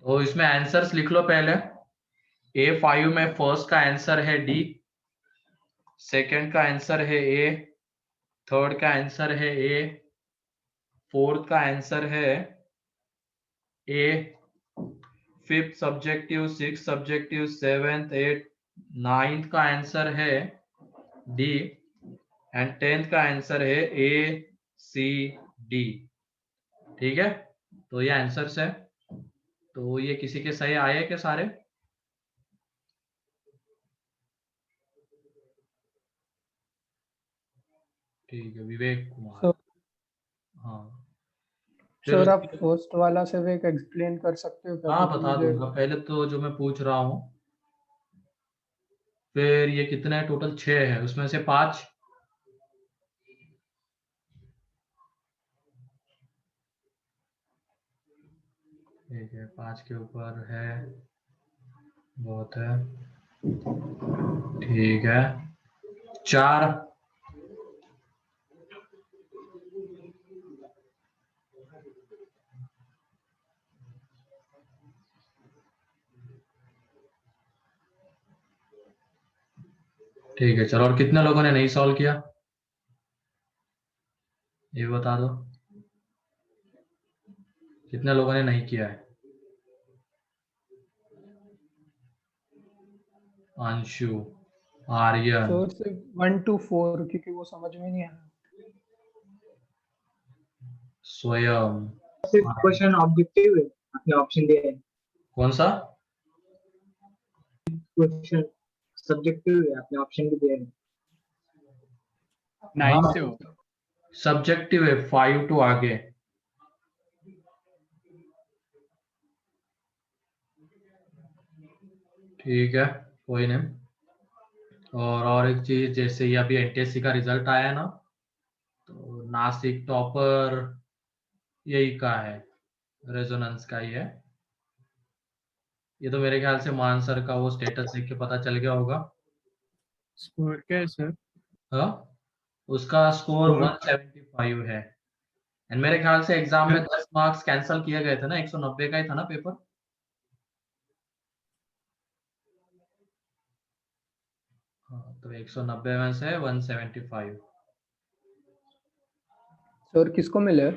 तो इसमें आंसर्स लिख लो पहले। A5 में फर्स्ट का आंसर है डी, सेकंड का आंसर है ए, थर्ड का आंसर है ए, फोर्थ का आंसर है A, fifth subjective, six subjective, seventh, eight, ninth का आंसर है डी, एंड टेंथ का आंसर है ए, सी, डी। ठीक है, तो ये आंसर्स है। तो ये किसी के सही आए क्या सारे? ठीक है, विवेक कुमार। हाँ, फिर सर आप उसके फर्स्ट वाला सिर्फ एक एक्सप्लेन कर सकते हो क्या, हाँ क्योंकि बता मुझे दूंगा। पहले तो जो मैं पूछ रहा हूँ, फिर ये कितने है टोटल? 6 है, उसमें से 5। ठीक है, 5 के ऊपर है, बहुत है। ठीक है, 4। ठीक है, चलो। और कितने लोगों ने नहीं सॉल्व किया, ये बता दो। कितने लोगों ने नहीं किया है? अंशु, आर्यन, सर सिर्फ 1 to 4 क्योंकि वो समझ में नहीं आया। स्वयं। सिर्फ क्वेश्चन ऑब्जेक्टिव है, आपने ऑप्शन दिया है। कौन सा? क्वेश्चन सब्जेक्टिव है, आपने ऑप्शन भी दिया है। 9 से हो। सब्जेक्टिव है, 5 to आगे। ठीक है, कोई नहीं। और एक चीज, जैसे ये अभी एनटीएससी का रिजल्ट आया ना, तो नासिक टॉपर यही का है, रेजोनेंस का ही है। ये तो मेरे ख्याल से मान सर का वो स्टेटस देख के पता चल गया होगा। स्कोर क्या है सर? हाँ, उसका स्कोर 175 है। एंड मेरे ख्याल से एग्जाम में 10 मार्क्स कैंसिल किए गए थे ना, 190 का ही था ना पेपर। हाँ, तो 190 में से 175। सर किसको मिले?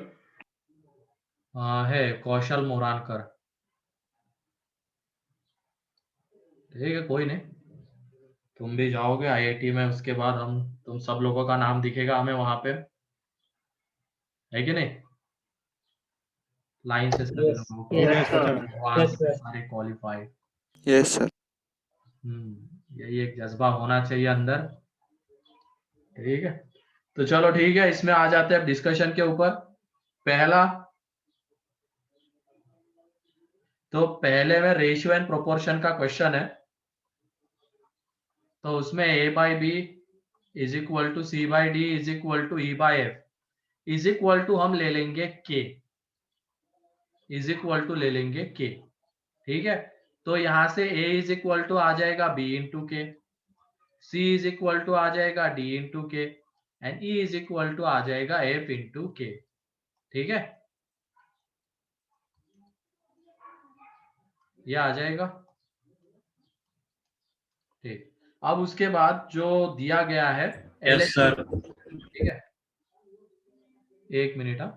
हाँ, है कौशल मोरानकर। ठीक है, कोई नहीं। तुम भी जाओगे आईआईटी में, उसके बाद हम तुम सब लोगों का नाम दिखेगा हमें वहां पे, है कि नहीं? लाइन से सभी यस लोगों को यस एडवांस में सर। सारे क्वालिफाई। Yes sir. यही एक जज्बा होना चाहिए अंदर। ठीक है, तो चलो ठीक है, इसमें आ जाते हैं अब डिस्कशन के ऊपर। पहला, तो पहले में रेशियो एंड प्रोपोर्शन का क्वेश्चन है। तो उसमें a by B is equal to C by D is equal to E by F is equal to हम ले लेंगे के, इज इक्वल टू ले लेंगे के। ठीक है, तो यहां से a इज इक्वल टू आ जाएगा b इंटू के, c इज इक्वल टू आ जाएगा d इंटू के, and e is equal to आ जाएगा f इंटू के। ठीक है, ये आ जाएगा। ठीक, अब उसके बाद जो दिया गया है यस LH, सर। ठीक है, एक मिनट। हाँ,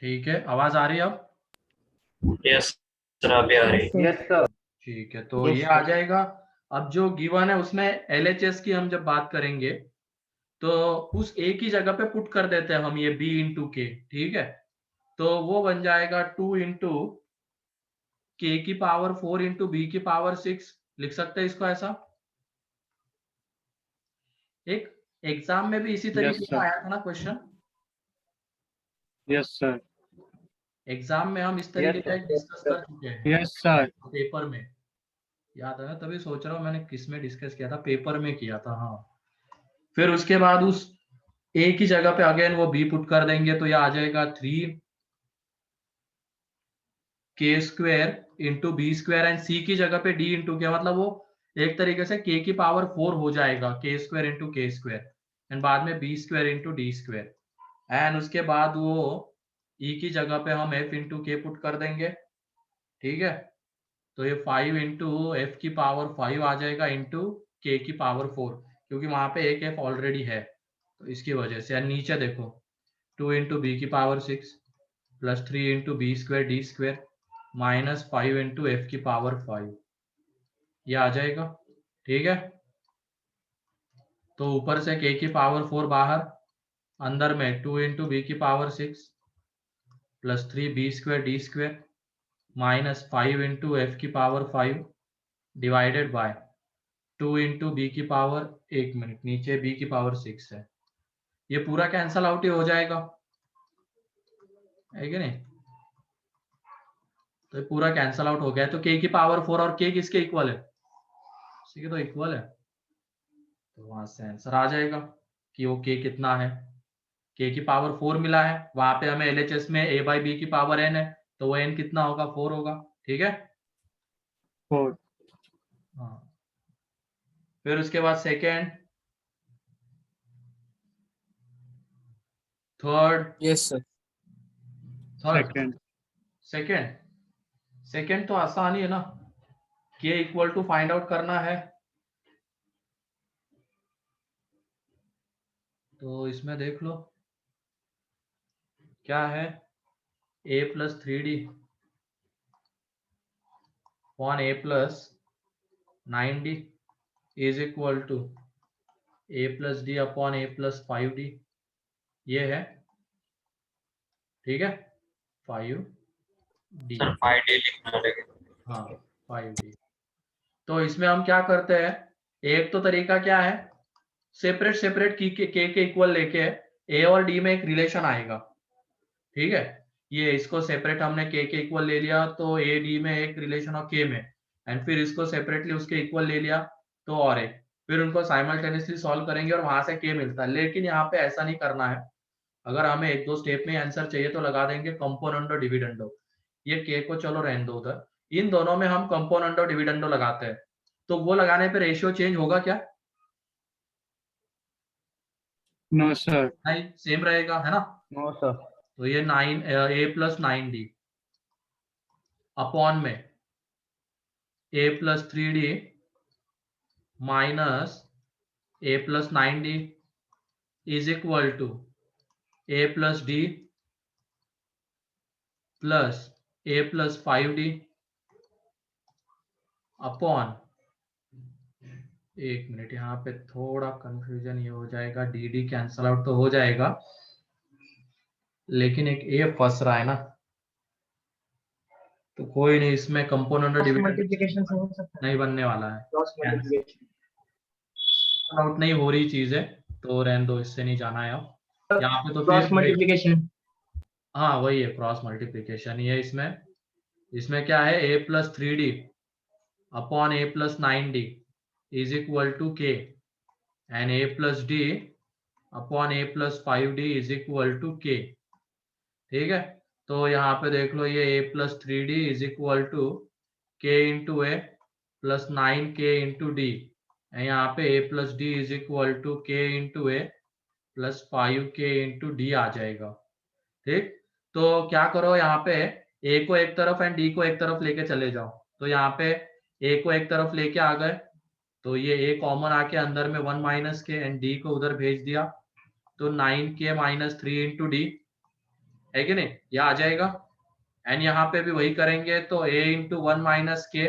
ठीक है, आवाज आ रही है अब? यस सर, अभी आ रही है। Yes sir. ठीक है, तो Yes, ये sir. आ जाएगा। अब जो गिवन है उसमें एलएचएस की हम जब बात करेंगे तो उस ए की जगह पे पुट कर देते हैं हम ये बी इंटू के, ठीक है। तो वो बन जाएगा 2 इंटू के की पावर 4 इंटू बी की पावर 6, लिख सकते हैं इसको ऐसा। एक एग्जाम में भी इसी तरीके Yes, का sir. आया था ना क्वेश्चन, Yes, sir. एग्जाम में हम इस तरीके का sir. डिस्कस कर चुके हैं Yes, sir. पेपर में, याद है? तभी सोच रहा हूँ मैंने किस में डिस्कस किया था, पेपर में किया था, हाँ। फिर उसके बाद उस ए की जगह पे अगेन वो बी पुट कर देंगे तो ये आ जाएगा 3 के square into B square and c की जगह पे डी इंटू के, मतलब वो एक तरीके से के की पावर 4 हो जाएगा, K square into K square and बाद में B square into D square and उसके बाद वो ई की जगह पे हम एफ इंटू के पुट कर देंगे, ठीक है। तो ये 5 इंटू एफ की पावर 5 आ जाएगा इंटू के की पावर 4, क्योंकि वहां पे एक एफ ऑलरेडी है तो इसकी वजह से। यार नीचे देखो 2 इंटू बी की power 6 plus 3 into B square D square minus 5 into F की पावर 5, ये आ जाएगा, ठीक है। तो ऊपर से के की पावर 4 बाहर, अंदर में 2 इंटू बी की power 6 plus 3 b square D square minus 5 into F की power 5 divided by 2 into B की पावर, एक मिनट, नीचे बी की पावर 6 है, ये पूरा कैंसल आउट ही हो जाएगा, है कि नहीं? तो ये पूरा कैंसल आउट हो गया, तो के की पावर 4 और के किसके इक्वल है? इसी के तो इक्वल है, तो वहां से आंसर आ जाएगा कि वो के कितना है। के की पावर 4 मिला है, वहां पे हमें एलएचएस में a बाई बी की पावर n है, तो वो n कितना होगा? 4 होगा, ठीक है। 4. हाँ, फिर उसके बाद second, third, Yes, sir. Third, Second. Second, second तो आसान ही है ना, के इक्वल टू फाइंड आउट करना है। तो इसमें देख लो क्या है, a plus 3d upon a plus 9d is equal to a plus D upon a plus 5d, ये है, ठीक है, 5d, सर 5D लिखना लगेगा। हाँ 5d। तो इसमें हम क्या करते हैं, एक तो तरीका क्या है, सेपरेट सेपरेट की के इक्वल लेके ए और डी में एक रिलेशन आएगा, ठीक है। ये इसको सेपरेट हमने के इक्वल ले लिया तो ए डी में एक रिलेशन और के में, एंड फिर इसको सेपरेटली उसके इक्वल ले लिया तो और एक, फिर उनको साइमल्टेनियसली सॉल्व करेंगे और वहां से के मिलता है। लेकिन यहाँ पे ऐसा नहीं करना है, अगर हमें एक दो स्टेप में आंसर चाहिए तो लगा देंगे कंपोनेंडो डिविडेंडो, ये के को चलो रहने दो उधर, इन दोनों में हम कंपोनेंडो डिविडेंडो लगाते हैं, तो वो लगाने पे रेशियो चेंज होगा क्या? No, sir. नहीं, सेम रहेगा, है ना। No sir. तो ये 9 a प्लस 9d अपॉन में a plus 3d minus a plus 9d is equal to a plus d plus a plus 5d upon, एक मिनट, यहाँ पे थोड़ा कंफ्यूजन ये हो जाएगा, डी डी कैंसल आउट तो हो जाएगा लेकिन एक ए फंस रहा है ना, तो कोई नहीं, इसमें कंपोनेंट डिविडेंड मल्टीप्लिकेशन से हो सकता है। नहीं बनने वाला है, क्रॉस मल्टीप्लिकेशन। आउट नहीं हो रही चीज है, तो रहने दो, इससे नहीं जाना है अब यहाँ पे। तो क्रॉस फिर मल्टीप्लिकेशन। हाँ वही है, क्रॉस मल्टीप्लिकेशन ही है इसमें। इसमें क्या है, a plus 3d upon a plus 9d is equal to k and a plus d upon a plus 5d is equal to k, ठीक है। तो यहाँ पे देख लो, ये a plus 3d is equal to K into A plus 9k into D, यहाँ पे a plus D is equal to K into A plus 5k into D आ जाएगा, ठीक। तो क्या करो, यहाँ पे a को एक तरफ एंड d को एक तरफ लेके चले जाओ, तो यहाँ पे a को एक तरफ लेके आ गए तो ये a कॉमन आके अंदर में 1 माइनस के एंड d को उधर भेज दिया, तो 9k माइनस 3 इंटू डी है कि नहीं, यह आ जाएगा। एंड यहाँ पे भी वही करेंगे तो a into 1 minus K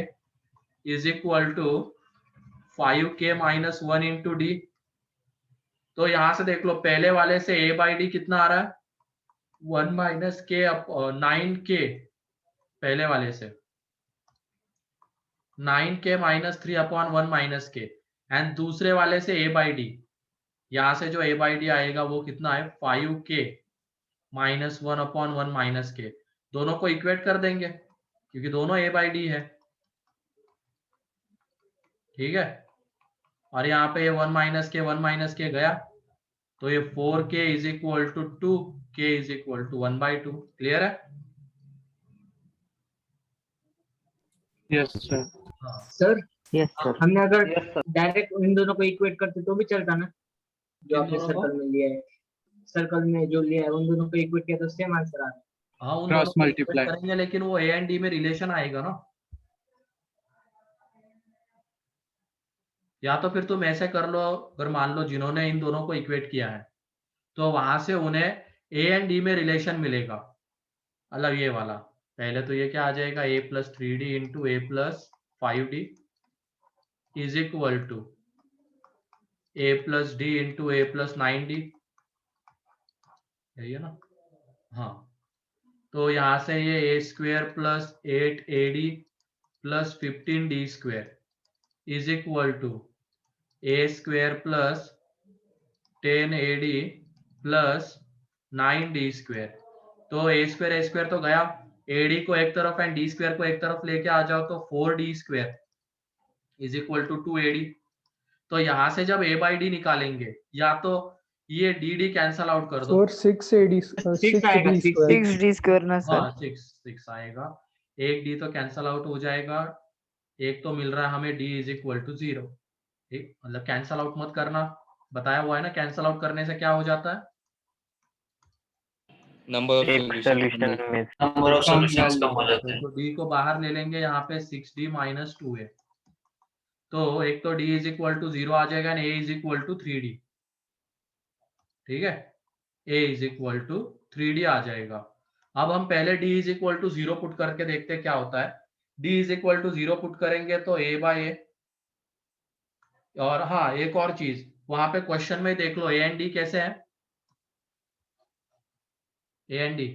is equal to 5k minus 1 into D. तो यहां से देख लो पहले वाले से a बाई डी कितना आ रहा है 1 माइनस के 9k, पहले वाले से 9k माइनस 3 अपॉन 1 माइनस के, एंड दूसरे वाले से a बाई डी, यहां से जो a बाई डी आएगा वो कितना है 5k माइनस 1 अपॉन 1 माइनस के। दोनों को इक्वेट कर देंगे क्योंकि दोनों a बाई डी है, ठीक है। और यहाँ पे 1 माइनस के गया तो ये 4k is equal to 2k is equal to 1/2। Clear है? Yes sir. हाँ सर यस सर। हमने अगर डायरेक्ट इन दोनों को इक्वेट करते तो भी चलता ना, जो इन आपने दोनों को? सर्कल में लिया है, सर्कल में जो लिया है उन दोनों को इक्वेट किया तो सेम आंसर आ रहा है। हाँ उन Cross दोनों को multiply. equate करेंगे लेकिन वो a एंड d में रिलेशन आएगा ना। या तो फिर तुम ऐसे कर लो, अगर मान लो जिन्होंने इन दोनों को इक्वेट किया है तो वहां से उन्हें a एंड d में रिलेशन मिलेगा, मतलब ये वाला। पहले तो ये क्या आ जाएगा a plus 3d into a plus 5d is equal to a plus d into a plus 9d, यही है ना। हाँ तो यहाँ से ये a square plus 8ad plus 15d square is equal to a square plus 10ad plus 9d square. तो a square तो गया, ad को एक तरफ एंड d स्क्वेयर को एक तरफ लेके आ जाओ तो 4d square is equal to 2ad। तो यहाँ से जब a बाई डी निकालेंगे या तो ये dd कैंसल आउट कर दो, 6d आएगा, 6d six- square 6d square ना सर। हाँ 6 आएगा, एक d तो कैंसल आउट हो जाएगा, एक तो मिल रहा है हमें d इज इक्वल टू 0। ठीक, मतलब कैंसल आउट मत करना, बताया हुआ है ना कैंसल आउट करने से क्या हो जाता है, नंबर ऑफ एक सॉल्यूशन सोल्यूशन में नंबर ऑफ सॉल्यूशंस कम हो जाते हैं। तो d को बाहर ले लेंगे यहाँ पे 6d माइनस 2a, तो एक तो d इज इक्वल टू 0 आ जाएगा and a is equal to 3d। ठीक है, a is equal to 3d आ जाएगा। अब हम पहले d is equal to 0 put करके देखते हैं क्या होता है। d is equal to 0 put करेंगे तो a बाई a, और हाँ एक और चीज वहां पे क्वेश्चन में देख लो a एंड d कैसे है, a एंड d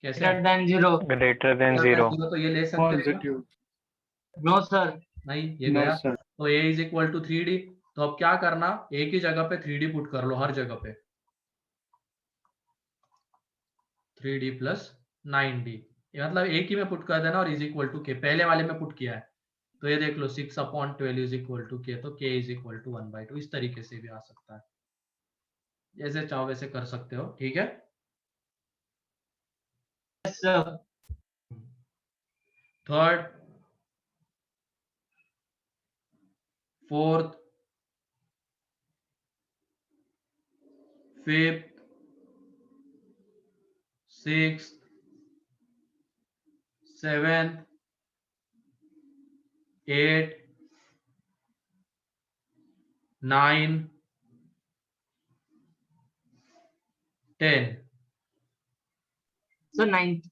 कैसे है? Greater than 0। Greater than 0। तो ये ले सकते हैं ना? पॉजिटिव। No sir. नहीं ये नो गया, सर। तो a is equal to 3d। तो अब क्या करना, a की जगह पे 3d पुट कर लो हर जगह पे, 3d प्लस 9d, मतलब एक ही में पुट कर देना और इज इक्वल टू के, पहले वाले में पुट किया है तो ये देख लो 6 अपॉन 12 इज इक्वल टू के, तो k इज इक्वल टू 1/2। इस तरीके से भी आ सकता है, जैसे चाहो वैसे कर सकते हो। ठीक है, yes sir. Third, fourth, fifth, sixth, seventh, 8, 9, 10, sir 9।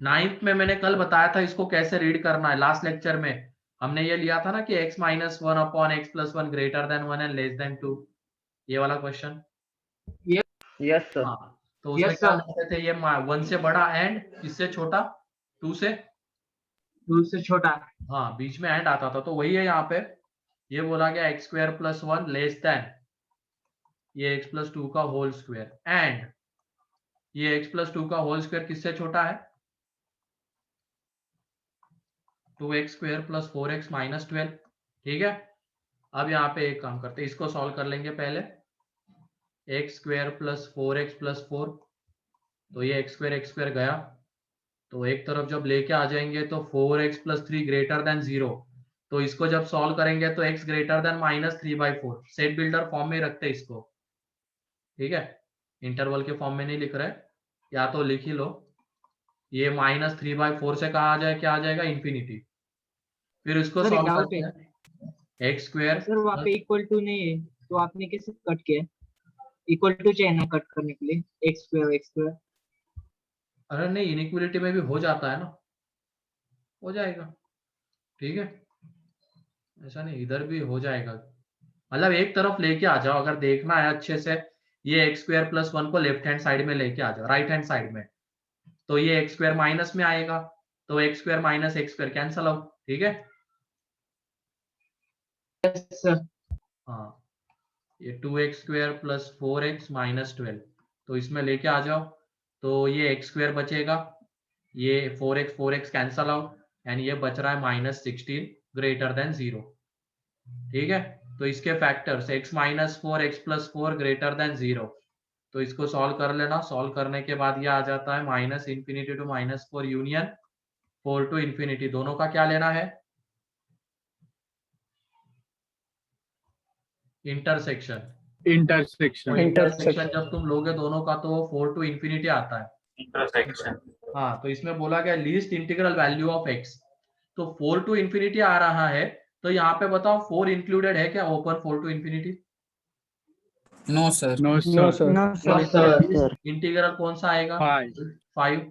9th में मैंने कल बताया था इसको कैसे रीड करना है। लास्ट लेक्चर में हमने ये लिया था ना कि x minus 1 upon x plus 1 greater than 1 and less than 2, ये वाला क्वेश्चन। Yes sir. हाँ तो उसमें Yes, क्या sir. लिखते थे, ये 1 से बड़ा एंड किससे छोटा, 2 से, 2 से छोटा। हाँ बीच में एंड आता था। तो वही है यहाँ पे, ये बोला गया x square plus 1 less than ये x प्लस 2 का होल स्क्वायर, एंड ये x प्लस 2 का होल स्क्वायर किससे छोटा है, 2x square plus 4x minus 12। ठीक है, अब यहाँ पे एक काम करते हैं, इसको सॉल्व कर लेंगे पहले। x square plus 4x plus 4, तो ये x स्क्वायर गया, तो एक तरफ जब लेके आ जाएंगे तो 4x प्लस 3 ग्रेटर देन 0, तो इसको जब सॉल्व करेंगे तो x greater than minus 3/4। Set builder form में रखते हैं इसको, ठीक है, इंटरवल के फॉर्म में नहीं लिख रहे, या तो लिख ही लो। ये माइनस 3/4 से कहा आ जाए, क्या आ जाएगा, इंफिनिटी। फिर इसको सर, एक सॉल्व डाउट करते हैं, x स्क्वायर सर वहाँ पे इक्वल टू नहीं है तो आपने कैसे कट किया? इक्वल टू चाहिए ना कट करने के लिए, एक्स स्क्वायर। अरे नहीं, इनइक्वलिटी में भी हो जाता है ना, हो जाएगा, ठीक है, ऐसा नहीं, इधर भी हो जाएगा। मतलब एक तरफ लेके आ जाओ, अगर देखना है अच्छे से, ये एक्स स्क्वायर प्लस 1 को लेफ्ट हैंड साइड में लेके आ जाओ, राइट हैंड साइड में, तो ये एक्स स्क्वायर माइनस में आएगा, तो x square minus x square cancel out, ठीक है। Yes sir. हाँ, ये 2x square plus 4x minus 12, तो इसमें लेके आ जाओ, तो ये एक्स स्क्वायर बचेगा, ये 4x कैंसल आउट, एंड ये बच रहा है माइनस 16 ग्रेटर देन 0, ठीक है। तो इसके factors x minus 4x plus 4 greater than 0, तो इसको सॉल्व कर लेना, सॉल्व करने के बाद ये आ जाता है minus infinity to minus 4 union 4 to infinity, दोनों का क्या लेना है, इंटरसेक्शन। इंटरसेक्शन। इंटरसेक्शन जब तुम लोगे दोनों का तो 4 टू इंफिनिटी आता है। इंटरसेक्शन। हाँ, तो इसमें बोला गया least integral value of x, तो 4 टू इंफिनिटी आ रहा है, तो यहाँ पे बताओ 4 इंक्लूडेड है क्या, open 4 to infinity? No sir. No no sir. Sir. तो इसका इंटीग्रल कौन सा आएगा, 5। 5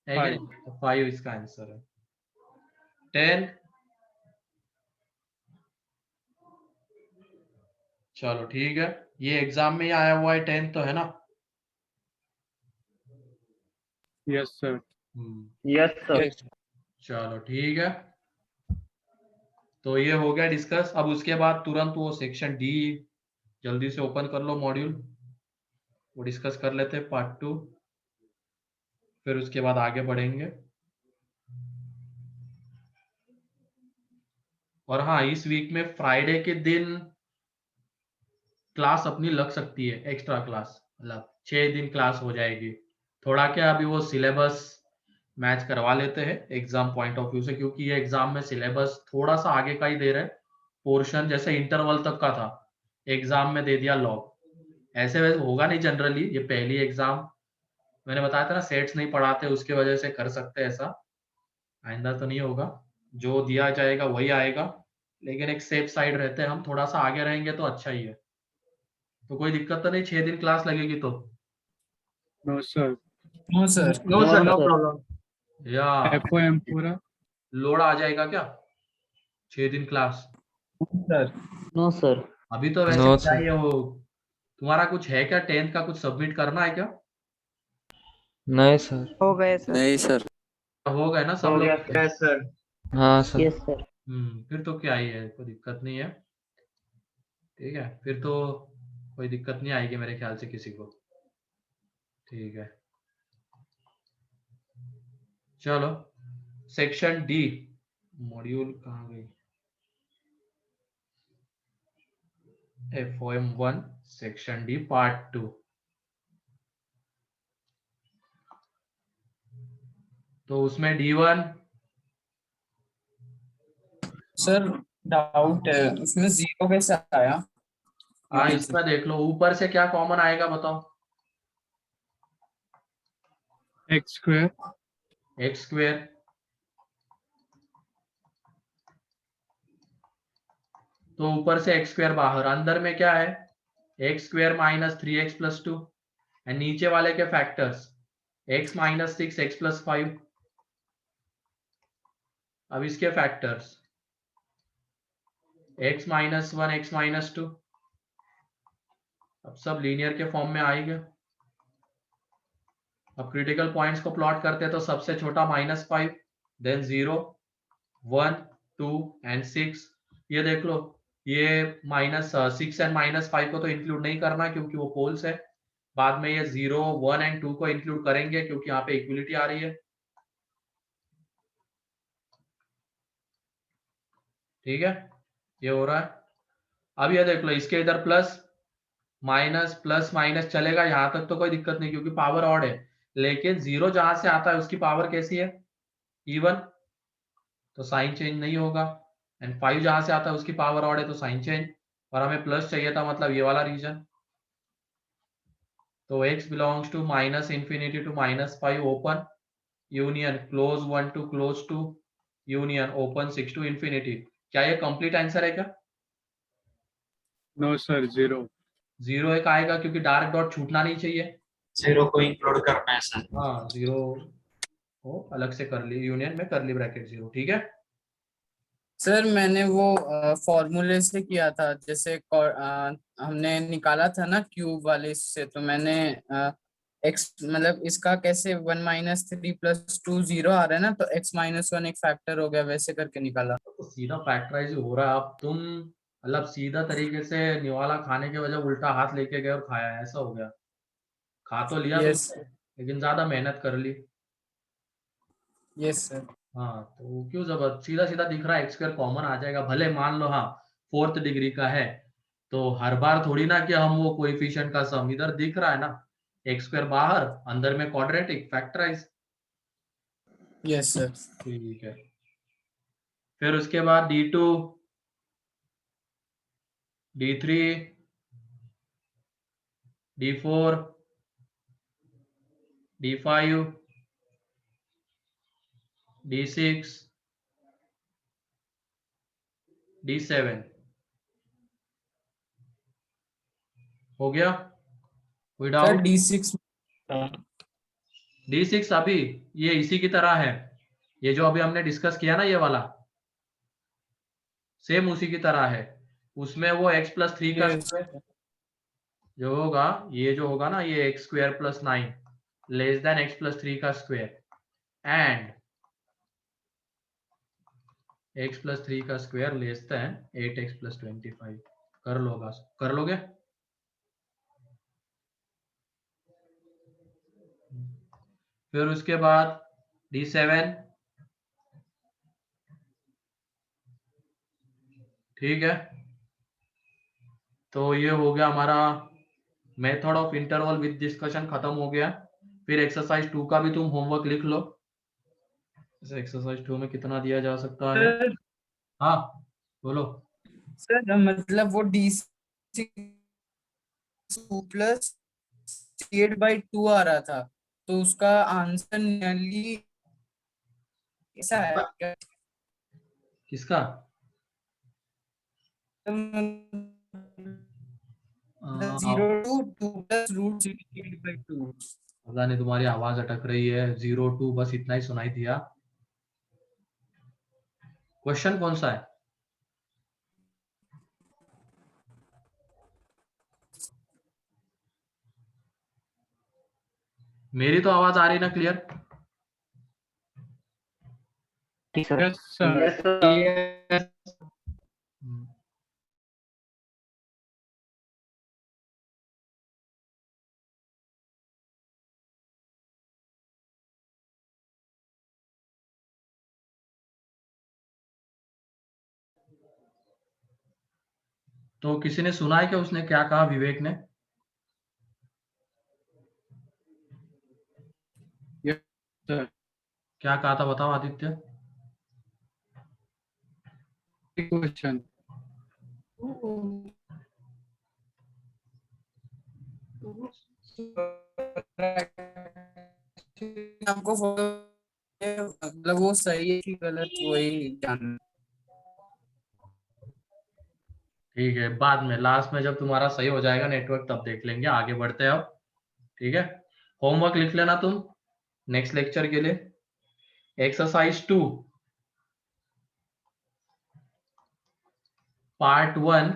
है Five. क्या, 5 इसका आंसर है। 10, चलो ठीक है, ये एग्जाम में ही आया हुआ है 10 तो है ना। Yes sir. Yes sir. चलो ठीक है, तो ये हो गया डिस्कस। अब उसके बाद तुरंत वो सेक्शन डी जल्दी से ओपन कर लो मॉड्यूल, वो डिस्कस कर लेते हैं पार्ट 2, फिर उसके बाद आगे बढ़ेंगे। और हाँ, इस वीक में फ्राइडे के दिन क्लास अपनी लग सकती है, एक्स्ट्रा क्लास, मतलब 6 दिन क्लास हो जाएगी। थोड़ा क्या अभी वो सिलेबस मैच करवा लेते हैं एग्जाम पॉइंट ऑफ व्यू से, क्योंकि ये एग्जाम में सिलेबस थोड़ा सा आगे का ही दे रहे हैं पोर्शन, जैसे इंटरवल तक का था एग्जाम में दे दिया लॉग, ऐसे वैसे होगा नहीं जनरली, ये पहली एग्जाम, मैंने बताया था ना सेट्स नहीं पढ़ाते, उसके वजह से कर सकते हैं ऐसा, आइंदा तो नहीं होगा, जो दिया जाएगा वही आएगा, लेकिन एक सेफ साइड रहते हैं हम, थोड़ा सा आगे रहेंगे तो अच्छा ही है। तो कोई दिक्कत तो नहीं, 6 दिन क्लास लगेगी तो? No sir. No sir. No sir, no problem. या FOM पूरा। लोड आ जाएगा क्या 6 दिन क्लास? सर। No sir. अभी तो वैसे No, क्या sir. ये हो, तुम्हारा कुछ है क्या 10th का कुछ सबमिट करना है क्या? नहीं सर। हो गए सर। नहीं सर। हो गए ना सब हो लोग? गया सर। Yes sir. हाँ सर। Yes sir. फिर तो क्या ही है, कोई दिक्कत नहीं है, ठीक है, फिर तो कोई दिक्कत नहीं आएगी मेरे ख्याल से किसी को, ठीक है। चलो सेक्शन डी, मॉड्यूल कहाँ गई, FOM 1 सेक्शन डी पार्ट 2। तो उसमें D1, सर डाउट है उसमें जीरो कैसे आया? हाँ इसमें देख लो ऊपर से क्या कॉमन आएगा बताओ, एक्स स्क्वायर। एक्स स्क्वायर, तो ऊपर से एक्स स्क्वायर बाहर, अंदर में क्या है, x square minus 3x plus 2, and नीचे वाले के factors x minus 6 x plus 5, अब इसके factors x minus 1 x minus 2, अब सब लीनियर के फॉर्म में आएगा। अब क्रिटिकल पॉइंट्स को प्लॉट करते हैं तो सबसे छोटा -5, देन 0 1 2 एंड 6, ये देख लो, ये -6 एंड -5 को तो इंक्लूड नहीं करना क्योंकि वो पोल्स है, बाद में ये 0 1 एंड 2 को इंक्लूड करेंगे क्योंकि यहाँ पे इक्विलिटी आ रही है, ठीक है, ये हो रहा है। अब ये देख लो, इसके इधर प्लस माइनस प्लस माइनस चलेगा, यहां तक तो कोई दिक्कत नहीं क्योंकि पावर ऑड है, लेकिन 0 जहां से आता है उसकी पावर कैसी है, इवन, तो साइन चेंज नहीं होगा, एंड 5 जहां से आता है उसकी पावर ऑड है तो साइन चेंज, और हमें प्लस चाहिए था, मतलब ये वाला रीजन, तो x belongs to minus infinity to -5 open union close 1 to close 2 union open 6 to infinity. क्या ये कंप्लीट आंसर है क्या? No sir, 0। 0 एक आएगा क्योंकि डार्क डॉट छूटना नहीं चाहिए। 0 को इंक्लूड करना है सर। हाँ 0 को अलग से कर ली, यूनियन में करली ब्रैकेट 0, ठीक है। सर मैंने वो फॉर्मूले से किया था, जैसे हमने निकाला था ना क्यूब वाले से, तो मैंने एक्स मतलब इसका कैसे 1 - 3 + 2 0 आ रहा है ना, तो x-1 एक फैक्टर हो गया, वैसे करके निकाला। तो सीधा फैक्टराइज हो रहा है। अब तुम मतलब सीधा तरीके से निवाला खाने के वजह उल्टा हाथ लेके गए और खाया है, ऐसा हो गया। खा तो लिया यस तुम, लेकिन ज्यादा मेहनत कर ली। Yes sir. हाँ तो क्यों जबर, सीधा सीधा दिख रहा है, x स्क्वायर कॉमन आ जाएगा। भले मान लो हाँ 4th डिग्री का है, तो हर बार थोड़ी ना कि हम वो कोएफिशिएंट का सम, इधर दिख रहा है ना x स्क्वायर बाहर, अंदर में क्वाड्रेटिक फैक्टराइज। Yes sir. ठीक है, फिर उसके बाद d2 d3 d4 d5 d6 d7 हो गया, कोई सर डाउट? D6 d6 अभी ये इसी की तरह है, ये जो अभी हमने डिस्कस किया ना ये वाला, सेम उसी की तरह है। उसमें वो x+3 का यस स्क्वायर जो होगा, ये जो होगा ना ये x² + 9 लेस देन x+3 का स्क्वायर एंड x+3 का स्क्वायर लेस देन 8x+25 कर लोगे? फिर उसके बाद d7, ठीक है। तो ये हो गया हमारा method of interval with discussion, खत्म हो गया। फिर एक्सरसाइज 2 का भी तुम होमवर्क लिख लो। एक्सरसाइज 2 में कितना दिया जा सकता है? सर। हाँ बोलो। सर मतलब वो D6+8/2 आ रहा था, तो उसका आंसर नियरली ऐसा है क्या? किसका? आ, 0 to 2 + √8/2। पता नहीं तुम्हारी आवाज अटक रही है। 0 2 बस इतना ही सुनाई दिया। क्वेश्चन कौन सा है? मेरी तो आवाज आ रही ना क्लियर? ठीक sir. Yes, sir. Yes sir. तो किसी ने सुना है कि उसने क्या कहा, विवेक ने? Yes, sir. क्या कहा था बताओ आदित्य। Question. हमको मतलब वो सही है कि गलत, वही जानना। ठीक है, बाद में लास्ट में जब तुम्हारा सही हो जाएगा नेटवर्क तब देख लेंगे, आगे बढ़ते हैं अब। ठीक है, होमवर्क लिख लेना तुम नेक्स्ट लेक्चर के लिए। एक्सरसाइज 2 पार्ट 1,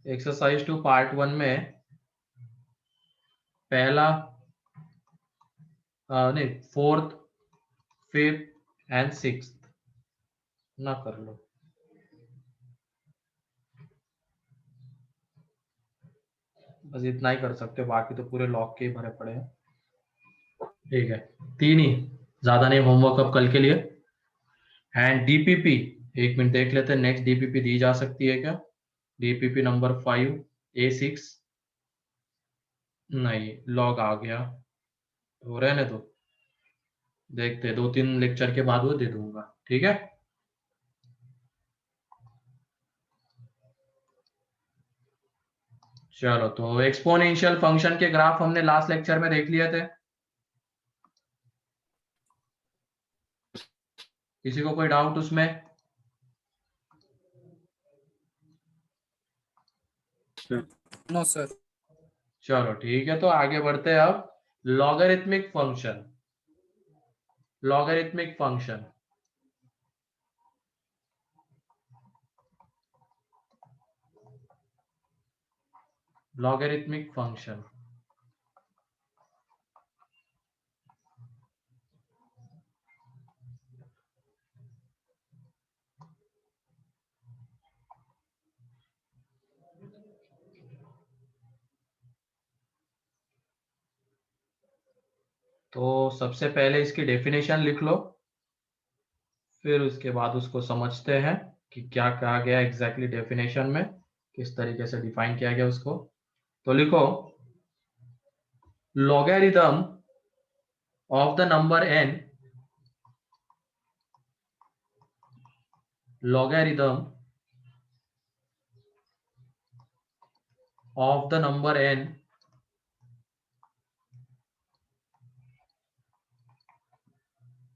एक्सरसाइज 2 पार्ट 1 में पहला नहीं 4th 5th एंड 6th ना कर लो। बस इतना ही कर सकते हो, बाकी तो पूरे लॉक के ही भरे पड़े हैं। ठीक है, 3 ही, ज्यादा नहीं होमवर्क अब कल के लिए। एंड डीपीपी, एक मिनट देख लेते हैं नेक्स्ट डीपीपी दी जा सकती है क्या? डीपीपी नंबर 5 A6 नहीं, लॉग आ गया, तो रहने दो, देखते हैं 2-3 लेक्चर के बाद वो दे दूंगा। ठीक है, चलो तो एक्सपोनेंशियल फंक्शन के ग्राफ हमने लास्ट लेक्चर में देख लिए थे। किसी को कोई डाउट उसमें? सर। No sir. चलो ठीक है, तो आगे बढ़ते हैं अब। Logarithmic function, logarithmic function. Logarithmic function तो सबसे पहले इसकी डेफिनेशन लिख लो, फिर उसके बाद उसको समझते हैं कि क्या कहा गया एग्जैक्टली डेफिनेशन में, किस तरीके से डिफाइन किया गया उसको। तो लिखो, logarithm of the number n, logarithm of the number n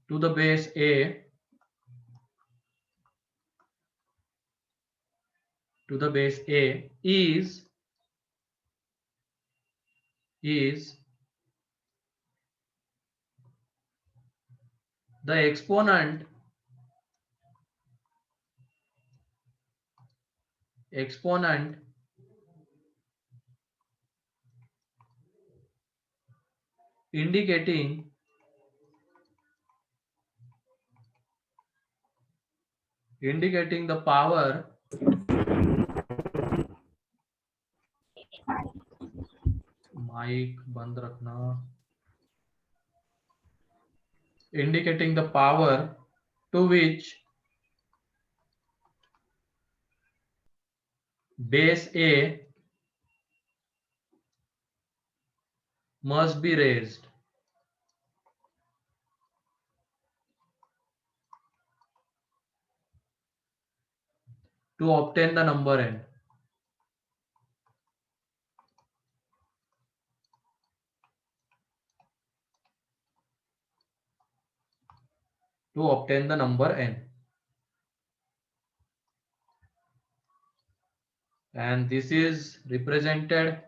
to the base a to the base a is the exponent indicating the power mic बंद रखना, indicating the power to which base a must be raised to obtain the number n. To obtain the number n, and this is represented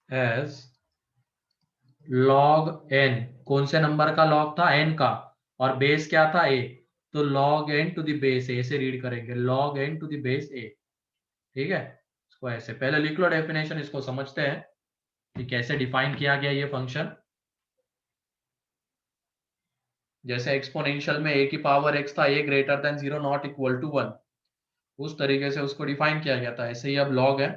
as log n। कौन से number का log था? n का, और base क्या था? a। तो log n to the base a से रीड करेंगे, log n to the base a। ठीक है, इसको ऐसे पहले लिख लो डेफिनेशन, इसको समझते हैं कि कैसे डिफाइन किया गया ये फंक्शन। जैसे एक्सपोनेंशियल में a की पावर x था, a greater than 0 not equal to 1, उस तरीके से उसको डिफाइन किया गया था। ऐसे ही अब लॉग है,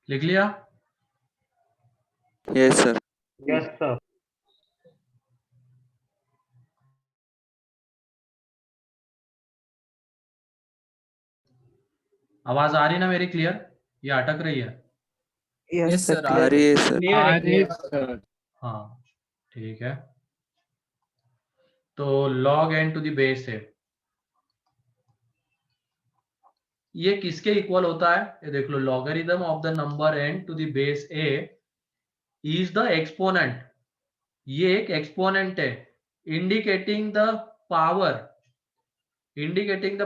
लिख लिया? Yes sir. Yes sir. आवाज आ रही ना मेरी क्लियर, या अटक रही है? Yes sir. आ रही है सर। क्लियर है, आगे क्लियर। सर। हाँ ठीक है, तो log n to the base है, ये किसके इक्वल होता है? ये देख लो, logarithm of the number n to the base a is the exponent, ये एक एक्सपोनेंट है, indicating the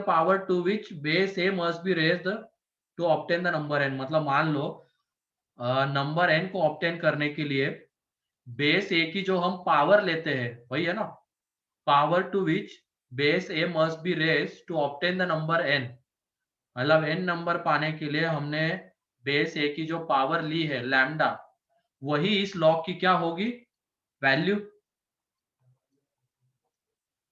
power to which base a must be raised to obtain the number n। मतलब मान लो नंबर n को ऑब्टेन करने के लिए बेस a की जो हम पावर लेते हैं वही है ना, power to which base a must be raised to obtain the number n। मतलब n नंबर पाने के लिए हमने बेस a की जो पावर ली है लैम्डा, वही इस लॉग की क्या होगी? वैल्यू।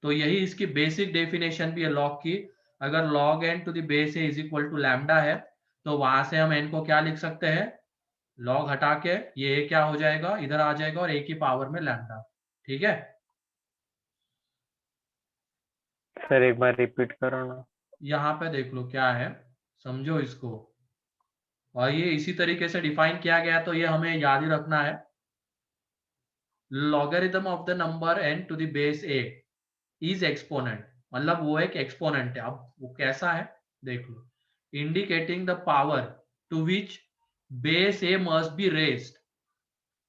तो यही इसकी बेसिक डेफिनेशन भी है लॉग की। अगर log n to the base a is equal to lambda है, तो वहां से हम n को क्या लिख सकते हैं? लॉग हटा के ये a क्या हो जाएगा, इधर आ जाएगा और a की पावर में लैम्डा। ठीक है, सर एक बार रिपीट करो ना। यहाँ पे देख लो क्या है, समझो इसको। और ये इसी तरीके से डिफाइन किया गया, तो ये हमें याद ही रखना है। Logarithm of the number n to the base a is exponent, मतलब वो एक एक्सपोनेंट है। अब वो कैसा है देख लो, indicating the power to which base a must be raised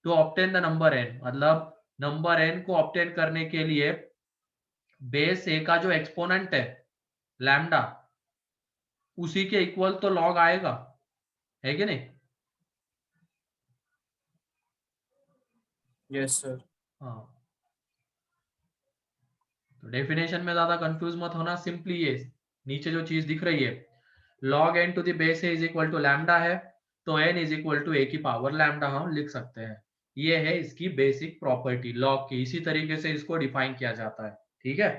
to obtain the number n, मतलब नंबर n को ऑब्टेन करने के लिए बेस a का जो एक्सपोनेंट है लैम्डा, उसी के इक्वल तो लॉग आएगा, है कि नहीं? Yes sir. हाँ, तो डेफिनेशन में ज्यादा कंफ्यूज मत होना, सिंपली ये नीचे जो चीज दिख रही है log n to the base a is equal to lambda है, तो n is equal to a की पावर लैम्डा हम लिख सकते हैं। ये है इसकी बेसिक प्रॉपर्टी लॉग की, इसी तरीके से इसको डिफाइन किया जाता है। ठीक है,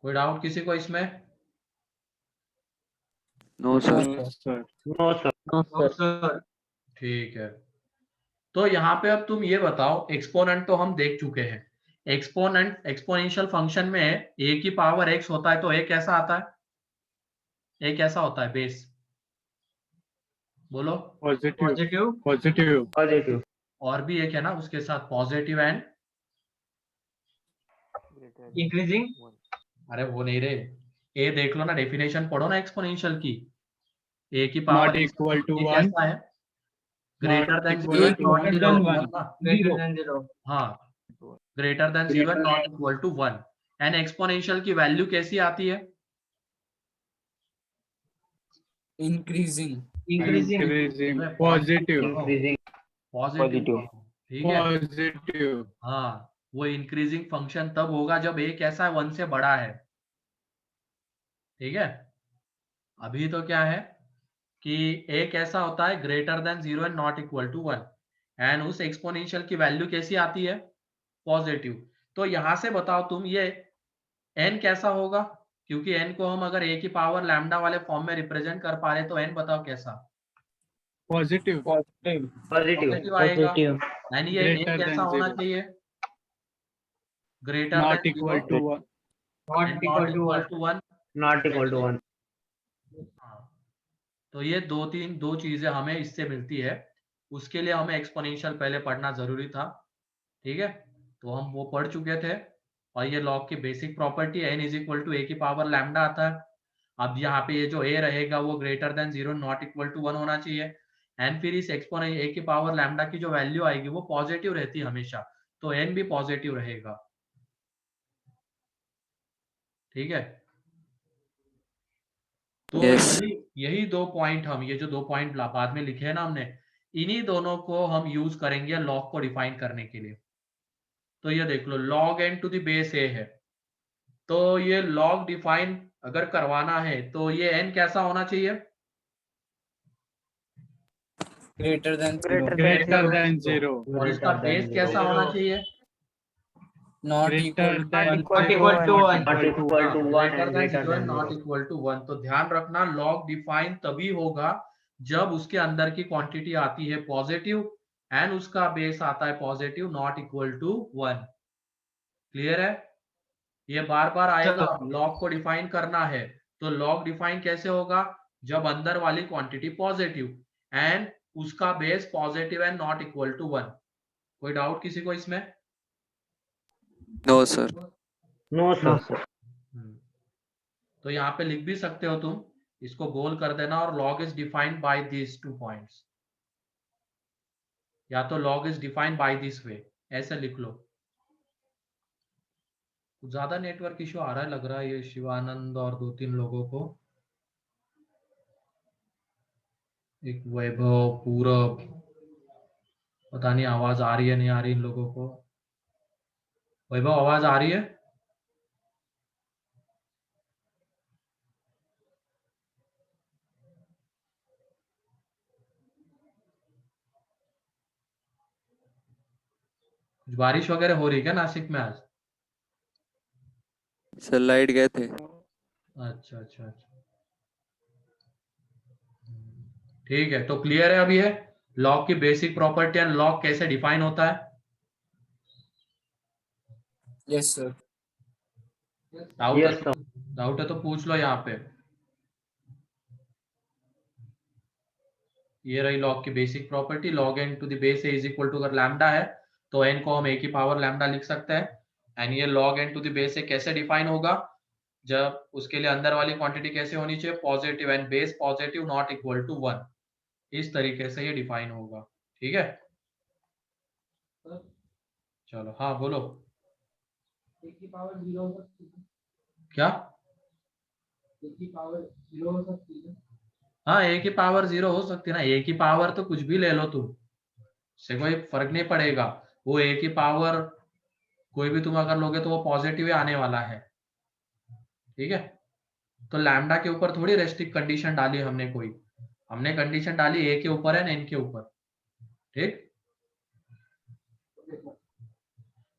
कोई डाउट किसी को इसमें? No sir. Sir no sir. No sir. ठीक है, तो यहाँ पे अब तुम ये बताओ, एक्सपोनेंट तो हम देख चुके हैं। एक्सपोनेंट एक्सपोनेंशियल फंक्शन में a की पावर x होता है, तो a कैसा आता है, a कैसा होता है बेस, बोलो। Positive positive. Positive positive. और भी एक है ना उसके साथ, पॉजिटिव एंड, इंक्रीजिंग। अरे वो नहीं रे, ए देख लो ना, डेफिनेशन पढ़ो ना एक्सपोनेंशियल की। ए की नॉट पावर इक्वल टू ये 1 कैसा है, greater than equal zero and to not one. Equal to one. One. Greater than 0। हाँ, greater than zero and not equal to one. And exponential की वैल्यू कैसी आती है, increasing. Increasing. Increasing positive increasing positive. ठीक है, positive. हाँ, वो increasing function तब होगा जब ए कैसा है, 1 से बड़ा है। ठीक है, अभी तो क्या है कि a कैसा होता है, greater than zero and not equal to one, and उस एक्सपोनेंशियल की वैल्यू कैसी आती है, पॉजिटिव। तो यहां से बताओ तुम ये n कैसा होगा, क्योंकि n को हम अगर a की पावर लैम्डा वाले फॉर्म में रिप्रेजेंट कर पा रहे, तो n बताओ कैसा, पॉजिटिव पॉजिटिव पॉजिटिव आएगा। पॉजिटिव एंड ये a ग्रेटर कैसा देन होना 0 चाहिए, greater not than equal zero to 1 not and equal not to equal 1। To one. Not equal to 1 तो ये दो चीजें हमें इससे मिलती है, उसके लिए हमें एक्सपोनेंशियल पहले पढ़ना जरूरी था। ठीक है, तो हम वो पढ़ चुके थे। और ये लॉग की basic property n is equal to a की पावर लैम्डा आता है। अब यहाँ पे ये जो a रहेगा वो greater than zero not equal to one होना चाहिए, एंड फिर इस एक्सपोनेंट a की पावर लैम्डा की जो वैल्यू आएगी वो पॉजिटिव रहती है हमेशा, तो n भी पॉजिटिव रहेगा। ठीक है, तो यही दो पॉइंट, हम ये जो दो पॉइंट बाद में लिखे हैं ना हमने, इन्हीं दोनों को हम यूज करेंगे लॉग को डिफाइन करने के लिए। तो ये देख लो, log n to the base a है, तो ये log डिफाइन अगर करवाना है तो ये n कैसा होना चाहिए, ग्रेटर देन ग्रेटर देन 0 और इसका बेस कैसा होना चाहिए, not greater equal than Not equal to 1. Not equal to 1 greater and than greater zero than not 0 equal to one. तो ध्यान रखना, log डिफाइन तभी होगा जब उसके अंदर की क्वांटिटी आती है पॉजिटिव एंड उसका बेस आता है positive not equal to one. Clear है, ये बार बार आएगा। लॉग को डिफाइन करना है तो लॉग डिफाइन कैसे होगा, जब अंदर वाली क्वांटिटी पॉजिटिव एंड उसका base positive and not equal to one. कोई डाउट किसी को इसमें? No sir. No sir. तो यहाँ पे लिख भी सकते हो तुम, इसको गोल कर देना, और log is defined by this 2 points, या तो log is defined by this way, ऐसे लिख लो। कुछ ज्यादा नेटवर्क इशू आ रहा है लग रहा है, ये शिवानंद और 2-3 लोगों को, एक वैभव, पूरब, पता नहीं आवाज आ रही है नहीं आ रही इन लोगों को। वैभव आवाज आ रही है? कुछ बारिश वगैरह हो रही है क्या नासिक में आज? सर लाइट गए थे। अच्छा अच्छा अच्छा, ठीक है। तो क्लियर है अभी है लॉग की बेसिक प्रॉपर्टी एंड लॉग कैसे डिफाइन होता है? Yes sir. डाउट है Yes, तो डाउट है तो पूछ लो यहाँ पे। ये रही लॉग की basic property, log n to the base a is equal to, अगर लैम्डा है तो एन को हम ए की पावर लैम्डा लिख सकते हैं। एंड ये log n to the base a कैसे डिफाइन होगा? जब उसके लिए अंदर वाली क्वांटिटी कैसे होनी चाहिए? Positive and base positive not equal to 1। इस तरीके से ये डिफाइन होगा। ठीक है, चलो हाँ बोलो। क्या? हाँ ए की पावर 0 हो सकती है ना, ए की पावर तो कुछ भी ले लो तुम, से कोई फर्क नहीं पड़ेगा। वो ए की पावर कोई भी तुम अगर लोगे तो वो पॉजिटिव ही आने वाला है। ठीक है, तो लैम्डा के ऊपर थोड़ी रेस्ट्रिक्ट कंडीशन डाली हमने, कोई हमने कंडीशन डाली ए के ऊपर है एन के ऊपर। ठीक,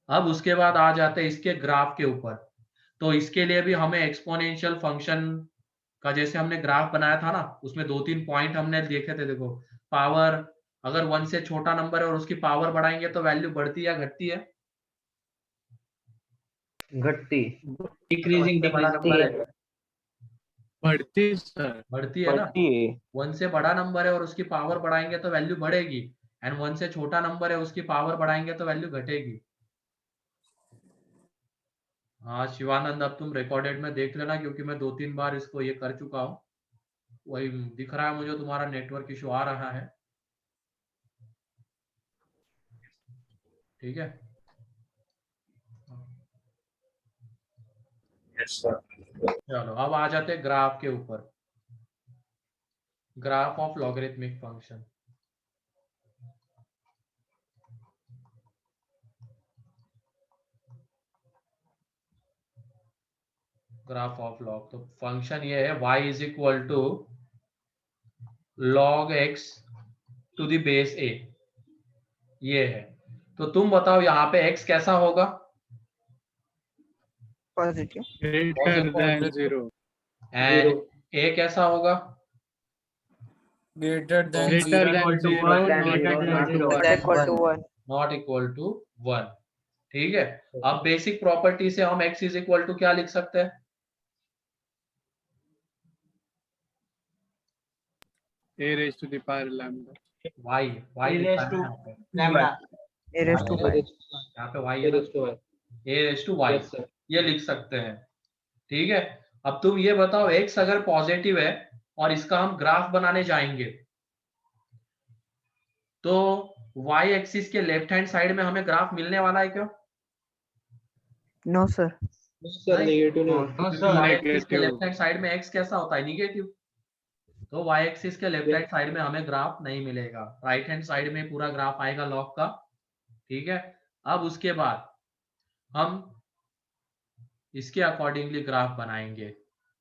अब उसके बाद आ जाते हैं इसके ग्राफ के ऊपर। तो इसके लिए भी हमें एक्सपोनेंशियल फंक्शन का जैसे हमने ग्राफ बनाया था ना, उसमें 2-3 पॉइंट हमने देखे थे। देखो, पावर अगर 1 से छोटा नंबर है और उसकी पावर बढ़ाएंगे तो वैल्यू बढ़ती या घटती है? घटती। डिक्रीजिंग से बड़ा बढ़ती नंबर है। है, बढ़ती सर। बढ़ती है ना। बढ़ती है। 1 से बड़ा नंबर है और उसकी पावर बढ़ाएंगे तो वैल्यू बढ़ेगी, एंड 1 से छोटा नंबर है उसकी पावर बढ़ाएंगे तो वैल्यू घटेगी। हाँ शिवानंद, अब तुम रिकॉर्डेड में देख लेना क्योंकि मैं 2-3 बार इसको ये कर चुका हूँ। वही दिख रहा है मुझे तुम्हारा नेटवर्क इशू आ रहा है। ठीक है, Yes, sir. चलो अब आ जाते हैं ग्राफ के ऊपर। Graph of logarithmic function. Graph of log, तो फंक्शन ये है y is equal to log x to the base a, ये है। तो तुम बताओ यहाँ पे x कैसा होगा? Positive. Greater than 0. And a कैसा होगा? Greater than Greater zero than 0. Not equal to 1। ठीक है, अब बेसिक प्रॉपर्टी से हम x इज इक्वल टू क्या लिख सकते हैं? A raised to the power lambda. y लिखा है यहाँ पे। लैम्डा यहाँ पे y है ना, a raised to y, ये लिख सकते हैं। ठीक है, अब तुम ये बताओ x अगर पॉजिटिव है और इसका हम ग्राफ बनाने जाएंगे तो y एक्सिस के लेफ्ट हैंड साइड में हमें ग्राफ मिलने वाला है क्या? No sir. y एक्सिस के Negative. लेफ्ट हैंड साइड में x कैसा होता है? निगेटिव। तो y एक्सिस के लेफ्ट हैंड साइड में हमें ग्राफ नहीं मिलेगा, राइट हैंड साइड में पूरा ग्राफ आएगा लॉग का। ठीक है, अब उसके बाद हम इसके अकॉर्डिंगली ग्राफ बनाएंगे।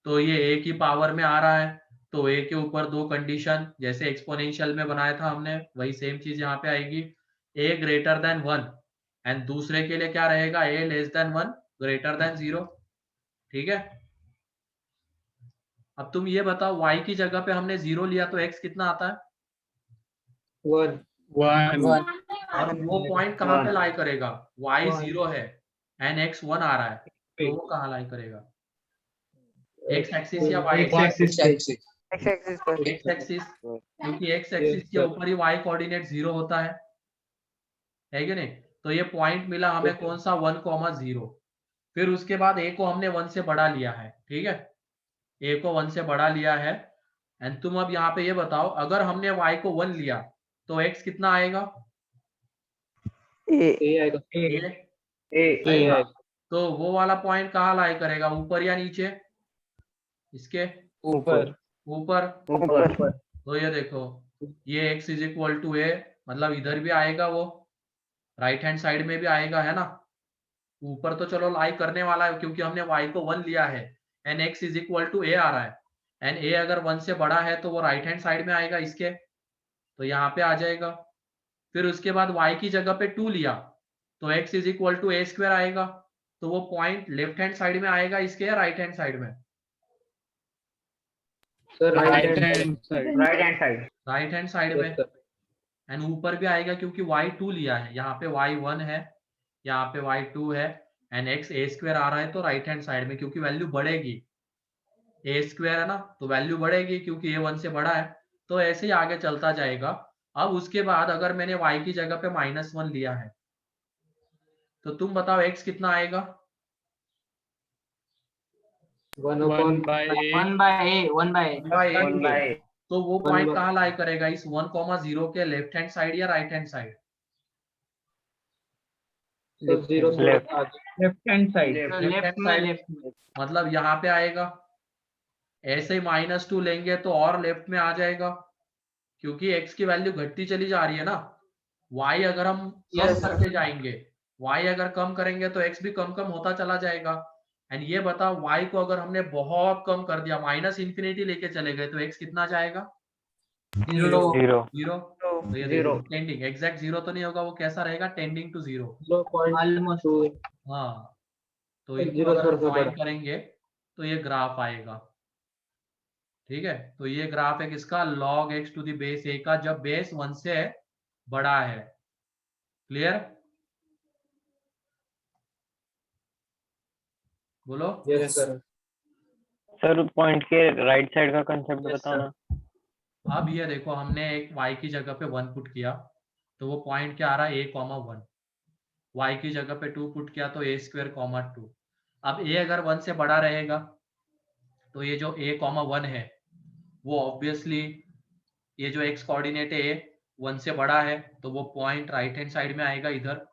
तो ये a की पावर में आ रहा है तो a के ऊपर 2 कंडीशन, जैसे एक्सपोनेंशियल में बनाया था हमने वही सेम चीज यहाँ पे आएगी। a ग्रेटर देन 1 एंड दूसरे के लिए क्या रहेगा? a less than 1 greater than 0। ठीक है, अब तुम ये बताओ y की जगह पे हमने 0 लिया तो x कितना आता है? 1. और वो पॉइंट कहाँ पे लाई करेगा? y 0 है एंड x 1 आ रहा है, तो वो कहाँ लाई करेगा? x एक्सिस या y एक्सिस? x एक्सिस, क्योंकि x एक्सिस के ऊपर ही y कोऑर्डिनेट 0 होता है कि नहीं? तो ये पॉइंट मिला हमें कौन सा? 1,0। फिर उसके बाद a को हमने 1 से बढ़ा लिया है। ठीक है, a को 1 से बढ़ा लिया है एंड तुम अब यहाँ पे ये बताओ अगर हमने y को 1 लिया तो x कितना आएगा? आएगा। तो वो वाला पॉइंट कहाँ लाई करेगा? ऊपर या नीचे? इसके ऊपर। ऊपर। तो ये देखो, ये x is equal to a, मतलब इधर भी आएगा, वो राइट हैंड साइड में भी आएगा, है ना। ऊपर तो चलो लाई करने वाला है क्योंकि हमने y को 1 लिया है and x is equal to a आ रहा है एंड a अगर 1 से बड़ा है तो वो राइट हैंड साइड में आएगा इसके, तो यहाँ पे आ जाएगा। फिर उसके बाद y की जगह पे 2 लिया तो x is equal to a square आएगा। तो वो पॉइंट लेफ्ट हैंड साइड में आएगा इसके या राइट हैंड साइड में? Sir Right hand side. Right hand side. Right hand side में। एंड ऊपर भी आएगा क्योंकि y2 लिया है, यहाँ पे y1 है, यहाँ पे y2 है, एंड x ए स्क्वायर आ रहा है तो राइट हैंड साइड में, क्योंकि वैल्यू बढ़ेगी। ए स्क्वायर है ना, तो वैल्यू बढ़ेगी क्योंकि a 1 से बड़ा है, तो ऐसे ही आगे चलता जाएगा। अब उसके बाद अगर मैंने y की जगह पे -1 लिया है, तो तुम बताओ x कितना आएगा? 1 by a. 1 by a, 1 by a. 1 by तो वो पॉइंट कहाँ लाई करेगा, इस 1,0 के लेफ्ट हैंड साइड या right hand side? Left. Left hand side, Left left hand में, side. लेफ्ट में। मतलब यहाँ पे आएगा। ऐसे ही -2 लेंगे तो और लेफ्ट में आ जाएगा, क्योंकि x की वैल्यू घटती चली जा रही है ना। y अगर हम कम Yes, sir. करते जाएंगे, y अगर कम करेंगे तो x भी कम कम होता चला जाएगा। एंड ये बताओ y को अगर हमने बहुत कम कर दिया, -∞ लेके चले गए, तो x कितना जाएगा? 0, 0। तो ये Zero. टेंडिंग, एग्जैक्ट 0 तो नहीं होगा, वो कैसा रहेगा? Tending to 0। almost 2. हाँ, तो एक इनको zero अगर थोड़ा सा ज्वाइन बड़ा। करेंगे तो ये ग्राफ आएगा। ठीक है, तो ये ग्राफ है किसका? log x to the base a का, जब बेस 1 से बड़ा है। क्लियर? बोलो। Yes sir. सर पॉइंट के राइट साइड का कंसेप्ट Yes, बताओ ना। अब ये देखो, हमने एक y की जगह पे 1 पुट किया, तो वो पॉइंट क्या आ रहा है? a,1। y की जगह पे 2 पुट किया तो a² 2। अब a अगर 1 से बड़ा रहेगा तो ये जो a,1 है वो ऑब्वियसली, ये जो x कोऑर्डिनेट है 1 से बड़ा है, तो वो पॉइंट राइट हैंड साइड में आएगा इधर,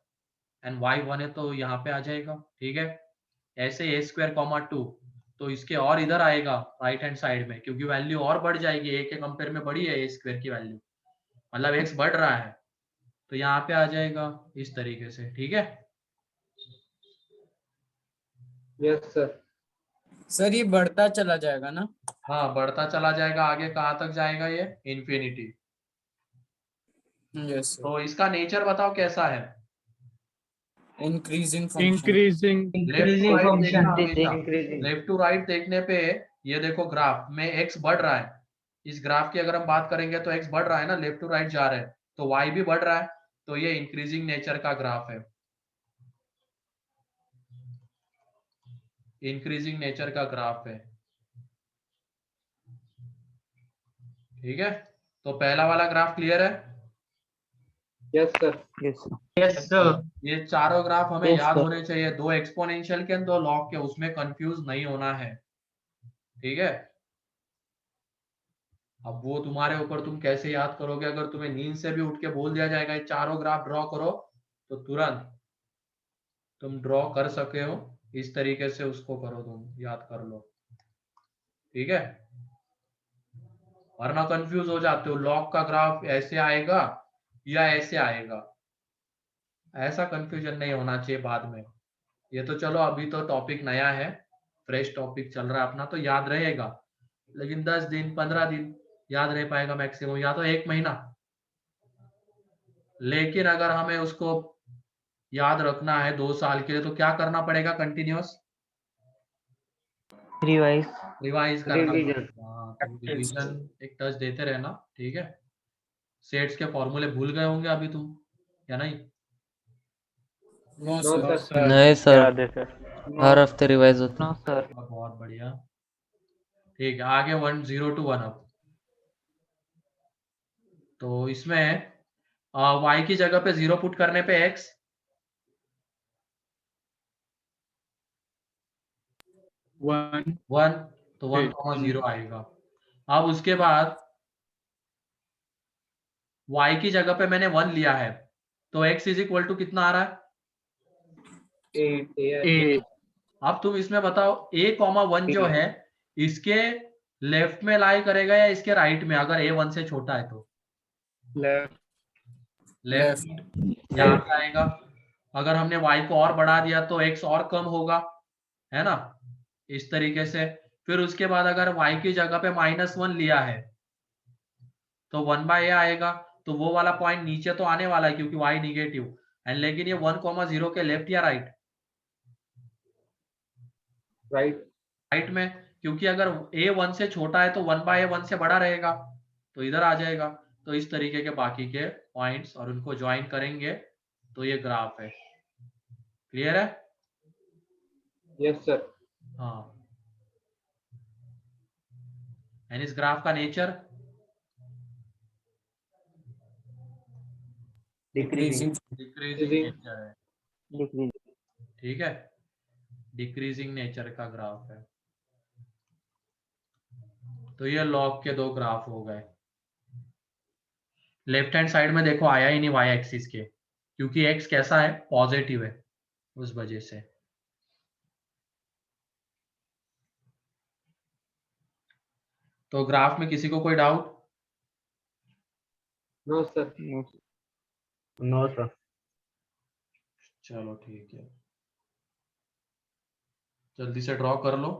एंड y1 है तो यहाँ पे आ जाएगा। ठीक है, ऐसे a² 2, तो इसके और इधर आएगा राइट हैंड साइड में, क्योंकि वैल्यू और बढ़ जाएगी, a के कंपेयर में बड़ी है a² की वैल्यू, मतलब x बढ़ रहा है, तो यहाँ पे आ जाएगा इस तरीके से। ठीक है, यस सर। सर ये बढ़ता चला जाएगा ना? हाँ बढ़ता चला जाएगा। आगे कहाँ तक जाएगा? ये इन्फिनिटी। Yes sir. तो इसका नेचर बताओ कैसा है? Increasing function. Increasing. Increasing function. Left to right देखने पे ये देखो ग्राफ में x बढ़ रहा है। इस ग्राफ की अगर हम बात करेंगे तो x बढ़ रहा है ना, लेफ्ट टू राइट जा रहे हैं, तो y भी बढ़ रहा है, तो ये इंक्रीजिंग नेचर का ग्राफ है। इंक्रीजिंग नेचर का ग्राफ है। ठीक है, तो पहला वाला ग्राफ क्लियर है? Yes sir. Yes, sir. ये चारों ग्राफ हमें Yes, याद sir. होने चाहिए, 2 एक्सपोनेंशियल के 2 लॉग के, उसमें कंफ्यूज नहीं होना है। ठीक है, अब वो तुम्हारे ऊपर, तुम कैसे याद करोगे। अगर तुम्हें नींद से भी उठ के बोल दिया जाएगा ये चारों ग्राफ ड्रॉ करो, तो तुरंत तुम ड्रॉ कर सके हो। इस तरीके से उसको करो, तुम याद कर लो। ठीक है, वरना कंफ्यूज हो जाते हो, लॉग का ग्राफ ऐसे आएगा या ऐसे आएगा, ऐसा कंफ्यूजन नहीं होना चाहिए बाद में। ये तो चलो अभी तो टॉपिक नया है, फ्रेश टॉपिक चल रहा है अपना, तो याद रहेगा, लेकिन 10 दिन 15 दिन याद रह पाएगा मैक्सिमम, या तो 1 महीना। लेकिन अगर हमें उसको याद रखना है 2 साल के लिए, तो क्या करना पड़ेगा? कंटिन्यूअस रिवाइज करना Revision. पड़ेगा। हाँ, तो रिवीजन एक टच देते रहना। ठीक है, सेट्स के फॉर्मूले भूल गए होंगे अभी तुम, या नहीं? No No sir. sir. नहीं सर, याद है सर। हर हफ्ते रिवाइज होता है। बहुत बढ़िया। ठीक है, आगे 1 0 to 1 अब। तो इसमें y की जगह पे 0 पुट करने पे x 1. 1, तो 1, 0 आएगा। अब उसके बाद y की जगह पे मैंने 1 लिया है, तो x इज इक्वल टू कितना आ रहा है? 8. अब तुम इसमें बताओ a,1 जो है इसके लेफ्ट में लाई करेगा या इसके राइट में, अगर a 1 से छोटा है तो? Left. लेफ्ट यहाँ पे आएगा। अगर हमने y को और बढ़ा दिया तो x और कम होगा, है ना, इस तरीके से। फिर उसके बाद अगर y की जगह पे -1 लिया है तो 1/a आएगा, तो वो वाला पॉइंट नीचे तो आने वाला है क्योंकि y निगेटिव, एंड लेकिन ये 1,0 के लेफ्ट या राइट? Right. राइट में, क्योंकि अगर a 1 से छोटा है तो 1/a 1 से बड़ा रहेगा, तो इधर आ जाएगा। तो इस तरीके के बाकी के पॉइंट्स और उनको ज्वाइन करेंगे तो ये ग्राफ है। क्लियर है? Yes, sir. हाँ। एंड इस ग्राफ का नेचर डिक्रीजिंग। डिक्रीजिंग नेचर है, डिक्रीज। ठीक है, डिक्रीजिंग नेचर का ग्राफ है। तो ये लॉग के 2 ग्राफ हो गए। लेफ्ट हैंड साइड में देखो आया ही नहीं वाई एक्सिस के, क्योंकि एक्स कैसा है, पॉजिटिव है, उस वजह से। तो ग्राफ में किसी को कोई doubt? No, sir. No sir. चलो ठीक है, जल्दी से ड्रॉ कर लो।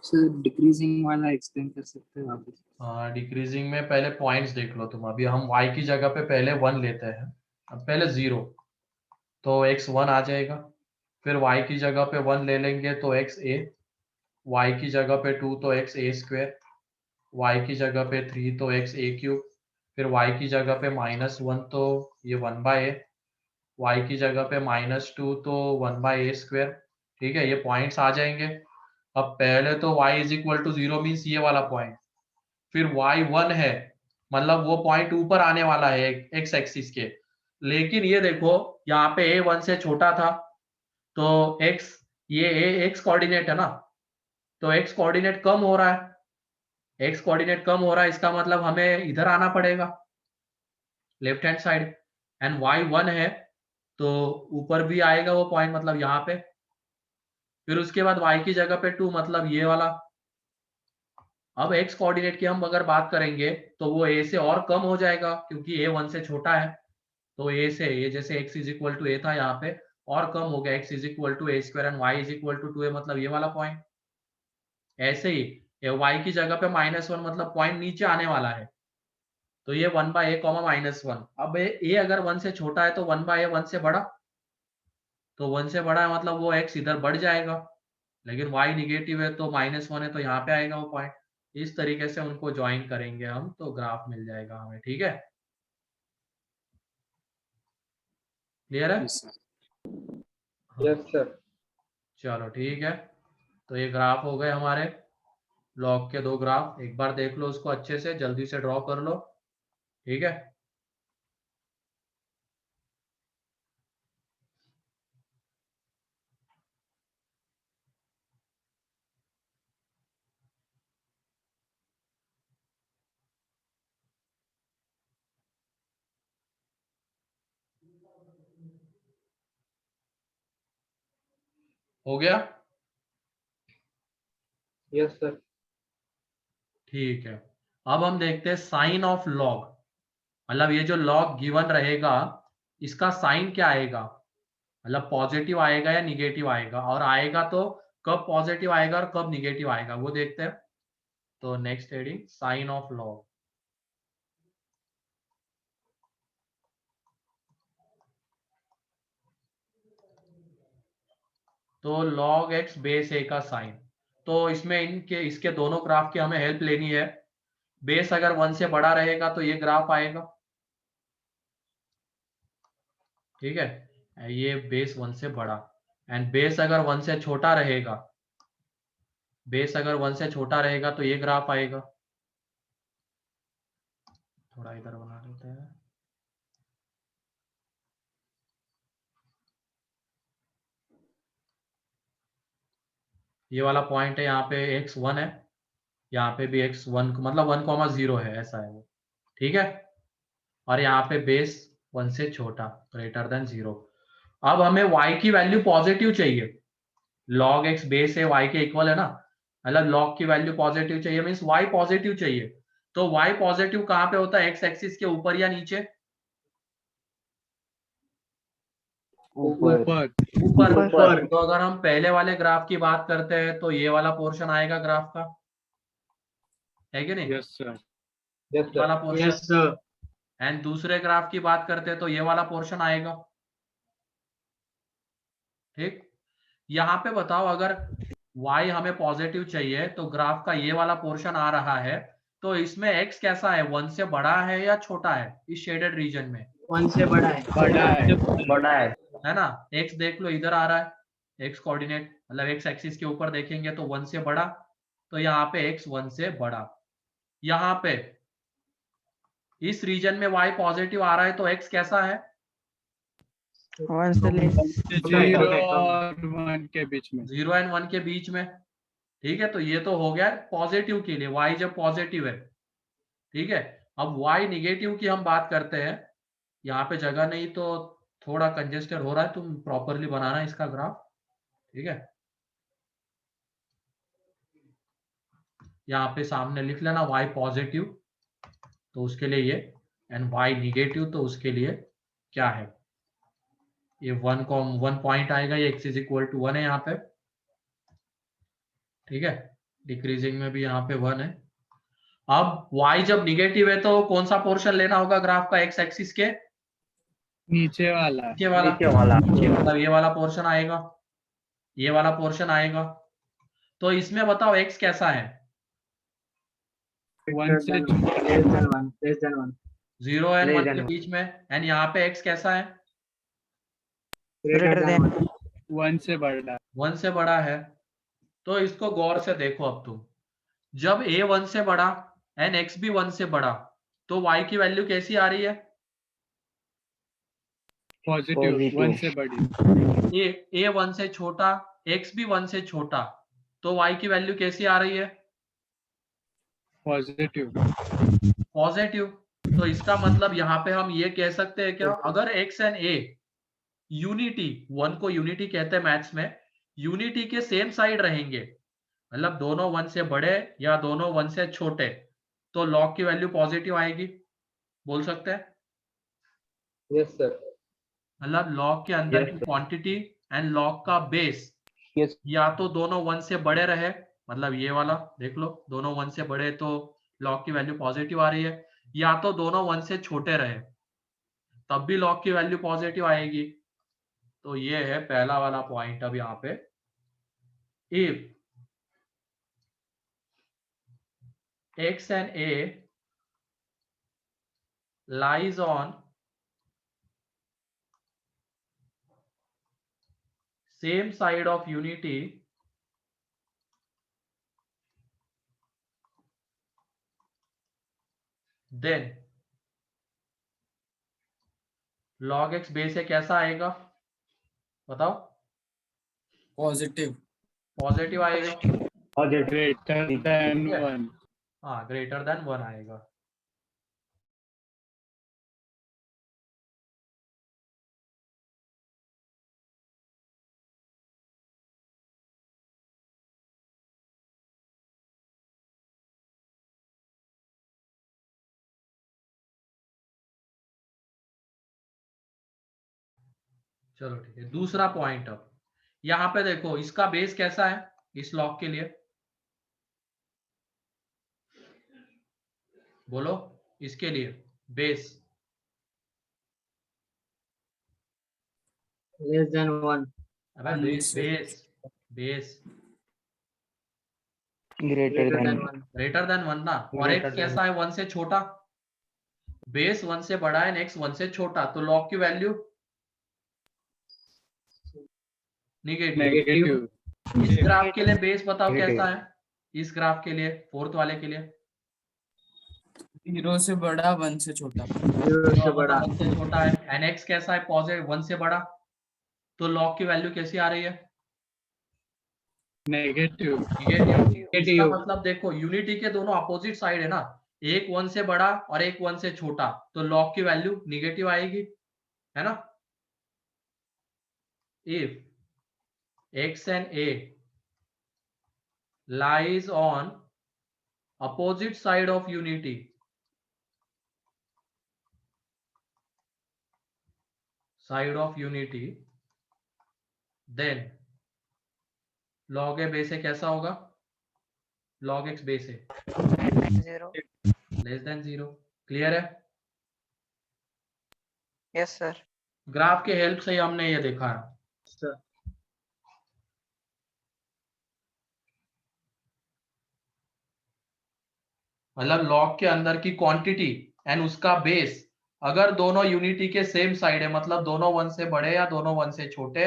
सर डिक्रीजिंग वाला एक्सप्लेन कर सकते हैं वापस? हाँ, डिक्रीजिंग में पहले पॉइंट्स देख लो तुम। अभी हम y की जगह पे पहले 1 लेते हैं, अब पहले 0, तो x 1 आ जाएगा। फिर y की जगह पे 1 ले लेंगे तो x a, y की जगह पे 2 तो x a स्क्वायर, y की जगह पे 3 तो x a क्यूब, फिर y की जगह पे -1 तो ये 1/a, y की जगह पे -2 तो 1/a स्क्वायर। ठीक है, ये पॉइंट्स आ जाएंगे। अब पहले तो y is equal to 0 means ये वाला पॉइंट, फिर y 1 है, मतलब वो पॉइंट ऊपर आने वाला है एक्स एक्सिस के। लेकिन ये देखो यहाँ पे a 1 से छोटा था, तो x, ये a x कोऑर्डिनेट है ना, तो x कोऑर्डिनेट कम हो रहा है, x कोऑर्डिनेट कम हो रहा है, इसका मतलब हमें इधर आना पड़ेगा left hand side. And y 1 है तो ऊपर भी आएगा वो पॉइंट, मतलब यहाँ पे। फिर उसके बाद y की जगह पे 2, मतलब ये वाला। अब x कोऑर्डिनेट की हम अगर बात करेंगे तो वो a से और कम हो जाएगा, क्योंकि a 1 से छोटा है। तो a से, ये जैसे x is equal to a था यहाँ पे, और कम हो गया, x is equal to a square and y is equal to 2a, मतलब ये वाला पॉइंट। ऐसे ही y की जगह पे -1, मतलब पॉइंट नीचे आने वाला है, तो ये 1/a, -1। अब a अगर 1 से छोटा है तो 1/a 1 से बड़ा, तो 1 से बड़ा है मतलब वो x इधर बढ़ जाएगा, लेकिन y निगेटिव है तो -1 है तो यहाँ पे आएगा वो पॉइंट। इस तरीके से उनको ज्वाइन करेंगे हम, तो ग्राफ मिल जाएगा हमें। ठीक है, क्लियर है? Yes, sir. चलो ठीक है, तो ये ग्राफ हो गए हमारे लॉग के 2 ग्राफ। एक बार देख लो उसको अच्छे से, जल्दी से ड्रॉ कर लो। ठीक है, हो गया? Yes, sir. ठीक है, अब हम देखते हैं साइन ऑफ लॉग। मतलब ये जो लॉग गिवन रहेगा, इसका साइन क्या आएगा, मतलब पॉजिटिव आएगा या निगेटिव आएगा, और आएगा तो कब पॉजिटिव आएगा और कब निगेटिव आएगा, वो देखते हैं। तो next heading, sign of log. तो log x बेस a का साइन, तो इसमें इनके, इसके दोनों ग्राफ की हमें हेल्प लेनी है। बेस अगर 1 से बड़ा रहेगा तो ये ग्राफ आएगा, ठीक है, ये बेस 1 से बड़ा। एंड बेस अगर 1 से छोटा रहेगा, बेस अगर 1 से छोटा रहेगा तो ये ग्राफ आएगा। थोड़ा इधर बना लेते हैं। ये वाला पॉइंट है, यहाँ पे x 1 है, यहाँ पे भी x 1, मतलब 1,0 है, ऐसा है वो। ठीक है, और यहाँ पे बेस 1 से छोटा, ग्रेटर देन 0। अब हमें y की वैल्यू पॉजिटिव चाहिए, log x बेस है y के इक्वल है ना, मतलब log की वैल्यू पॉजिटिव चाहिए, मींस y पॉजिटिव चाहिए। तो y पॉजिटिव कहाँ पे होता है, x एक्सिस के ऊपर या नीचे? ऊपर। ऊपर। ऊपर। तो अगर हम पहले वाले ग्राफ की बात करते हैं तो ये वाला पोर्शन आएगा ग्राफ का, है कि नहीं? Yes, sir. Yes, ये वाला sir. Portion. Yes sir. And दूसरे ग्राफ की बात करते हैं तो ये वाला पोर्शन आएगा। ठीक, यहाँ पे बताओ अगर y हमें पॉजिटिव चाहिए तो ग्राफ का ये वाला पोर्शन आ रहा है, तो इसमें x कैसा है, 1 से बड़ा है या छोटा है इस शेडेड रीजन में? 1 से बड़ा है। बड़ा है ना, x देख लो इधर आ रहा है, x कोऑर्डिनेट मतलब x एक्सिस के ऊपर देखेंगे तो 1 से बड़ा, तो यहाँ पे x 1 से बड़ा। यहाँ पे इस रीजन में y पॉजिटिव आ रहा है तो x कैसा है? 1 से ले 0 और 1 के बीच में। 0 एंड 1 के बीच में। ठीक है, तो ये तो हो गया पॉजिटिव के लिए, y जब पॉजिटिव है। ठीक है, अब y निगेटिव की हम बात करते हैं। यहाँ पे जगह नहीं तो थोड़ा कंजेस्टेड हो रहा है, तुम प्रॉपरली बनाना इसका ग्राफ। ठीक है, यहाँ पे सामने लिख लेना y पॉजिटिव तो उसके लिए ये, एंड y निगेटिव तो उसके लिए क्या है, ये 1 पॉइंट आएगा, ये x इज इक्वल टू 1 है यहाँ पे। ठीक है, डिक्रीजिंग में भी यहाँ पे 1 है। अब y जब निगेटिव है तो कौन सा पोर्शन लेना होगा ग्राफ का, x एक्सिस के नीचे वाला। नीचे वाला, मतलब ये वाला पोर्शन आएगा, ये वाला पोर्शन आएगा। तो इसमें बताओ x कैसा है? 1 से less than 1 0 and Less 1 than के one. बीच में, एंड यहाँ पे x कैसा है? greater than 1 1 से बड़ा। 1 से बड़ा है। तो इसको गौर से देखो, अब तुम जब a 1 से बड़ा एंड x भी 1 से बड़ा, तो y की वैल्यू कैसी आ रही है? पॉजिटिव 1 से बड़ी। a 1 से छोटा, x भी 1 से छोटा, तो y की वैल्यू कैसी आ रही है? पॉजिटिव। पॉजिटिव। तो इसका मतलब यहाँ पे हम ये कह सकते हैं क्या, अगर x एंड a यूनिटी, 1 को यूनिटी कहते हैं मैथ्स में, यूनिटी के सेम साइड रहेंगे, मतलब दोनों 1 से बड़े या दोनों 1 से छोटे, तो लॉग की वैल्यू पॉजिटिव आएगी, बोल सकते हैं। Yes, sir. मतलब लॉग के अंदर Yes, की sir. क्वांटिटी एंड लॉग का बेस Yes. या तो दोनों 1 से बड़े रहे, मतलब ये वाला देख लो, दोनों 1 से बड़े तो लॉग की वैल्यू पॉजिटिव आ रही है, या तो दोनों 1 से छोटे रहे तब भी लॉग की वैल्यू पॉजिटिव आएगी। तो ये है पहला वाला पॉइंट। अब यहाँ पे if x and a lies on same side of unity, then log x base से कैसा आएगा, बताओ? पॉजिटिव। पॉजिटिव आएगा। Greater than 1। हाँ, ग्रेटर देन 1 आएगा। चलो ठीक है, दूसरा पॉइंट। अब यहाँ पे देखो इसका बेस कैसा है इस लॉग के लिए, बोलो इसके लिए बेस। less than 1 अबे base base base Greater than 1 greater than 1 ना, और Greater x than कैसा है 1 से छोटा, बेस 1 से बड़ा है, x 1 से छोटा, तो लॉग की वैल्यू निगेटिव। नेगेटिव। इस ग्राफ के लिए बेस बताओ Negative. कैसा है, इस ग्राफ के लिए, फोर्थ वाले के लिए? 0 से बड़ा 1 से छोटा। 0 से बड़ा 1 से छोटा है, एंड x कैसा है पॉजिटिव 1 से बड़ा, तो लॉग की वैल्यू कैसी आ रही है? नेगेटिव। इसका मतलब देखो यूनिटी के दोनों अपोजिट साइड है ना, एक 1 से बड़ा और एक 1 से छोटा, तो लॉग की वैल्यू निगेटिव आएगी, है ना? If x and a lies on opposite side of unity, then log a base से कैसा होगा, log x बेस से लेस देन 0। क्लियर है? Yes sir. ग्राफ के हेल्प से ही हमने ये देखा है। सर मतलब लॉग के अंदर की क्वांटिटी एंड उसका बेस अगर दोनों यूनिटी के सेम साइड है, मतलब दोनों 1 से बड़े या दोनों 1 से छोटे,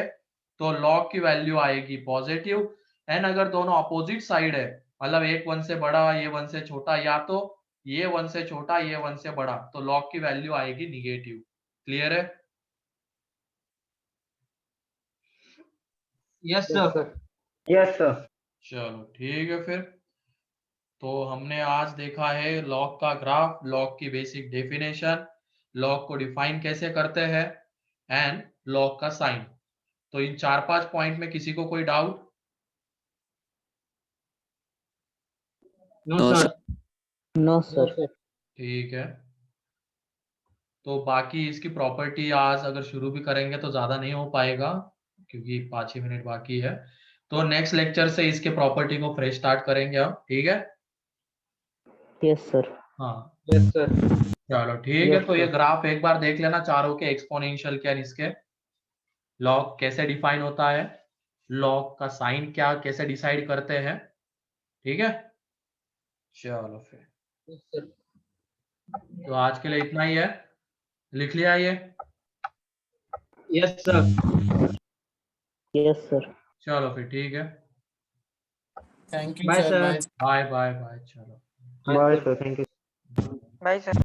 तो लॉग की वैल्यू आएगी पॉजिटिव। एंड अगर दोनों अपोजिट साइड है, मतलब एक 1 से बड़ा ये 1 से छोटा, या तो ये 1 से छोटा ये 1 से बड़ा, तो लॉग की वैल्यू आएगी निगेटिव। क्लियर है? Yes Yes, sir. sir. Yes sir. चलो ठीक है फिर। तो हमने आज देखा है लॉग का ग्राफ, लॉग की बेसिक डेफिनेशन, लॉग को डिफाइन कैसे करते हैं एंड लॉग का साइन। तो इन 4-5 पॉइंट में किसी को कोई doubt? No No, sir. No Yes, sir. ठीक है। तो बाकी इसकी प्रॉपर्टी आज अगर शुरू भी करेंगे तो ज्यादा नहीं हो पाएगा, क्योंकि 5-6 मिनट बाकी है। तो नेक्स्ट लेक्चर से इसके प्रॉपर्टी को फ्रेश स्टार्ट करेंगे हम, ठीक है? Yes sir. हाँ Yes, sir. चलो ठीक है। Yes, तो ये sir. ग्राफ एक बार देख लेना, चारों के एक्सपोनेंशियल क्या, इसके लॉग कैसे डिफाइन होता है, लॉग का साइन क्या कैसे डिसाइड करते हैं, ठीक है? चलो फिर, Yes, sir. तो आज के लिए इतना ही है। लिख लिया ये? Yes sir. Yes sir. चलो फिर ठीक है। Thank you bye sir. Sir. Bye. Bye bye bye. चलो bye sir, thank you. Bye sir.